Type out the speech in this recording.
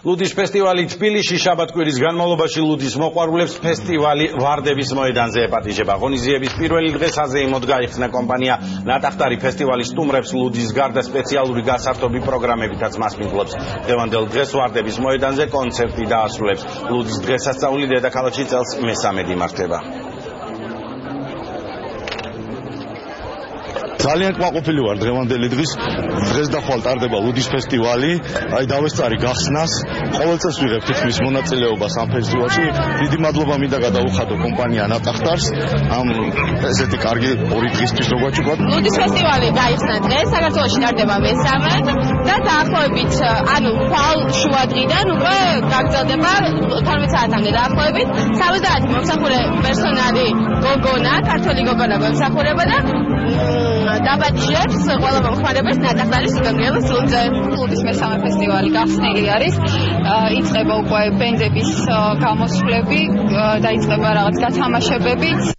ლუდის ფესტივალი თბილისში შაბათ-კვირის განმავლობაში ლუდის მოყვარულებს ფესტივალი ვარდების მოედანზე ეპატიჟება. ღონისძიების პირველი დღესაზე იმოდ გაიხსნა კომპანია ნატახტარი ფესტივალის სტუმრებს ლუდის გარდა სპეციალური გასართობი პროგრამებითაც მასპინძლობს. დღევანდელ დღეს ვარდების მოედანზე კონცერტი დაასრულებს. ლუდის დღესასწაული დედაქალაქში წელს მესამედ იმართება. ძალიან კმაყოფილი ვარ დღევანდელი დღის და ხვალ ტარდება ლუდის ფესტივალი. აი დავესწარი გახსნას. ყოველ წელს ვიღებ თითქმის მონაწილეობას ამ ფესტივალში. დიდი მადლობა მინდა გადაუხადო კომპანია ნატახტარს ამ ესეთი კარგი ორი დღისთვის რო გვაჩუქოთ. ლუდის ფესტივალი გაიხსნა დღეს, საქართველოში ტარდება მესამედ და დაახლოებით ანუ ხვალ შუადღიდან უკვე გაგრძელდება 12 საათამდე დაახლოებით. 70 მომსახურე პერსონალი გოგონა, ქართველი გოგონა მომსახურება და დაბაჯებს ყველა მომხმარებელს ნატახტარის უკანონო სულზე. ლუდის მესამე ფესტივალი გახსნილი არის. იწყება უკვე ბენდების გამოსვლები, დაიწყება რაღაც გათამაშებებით.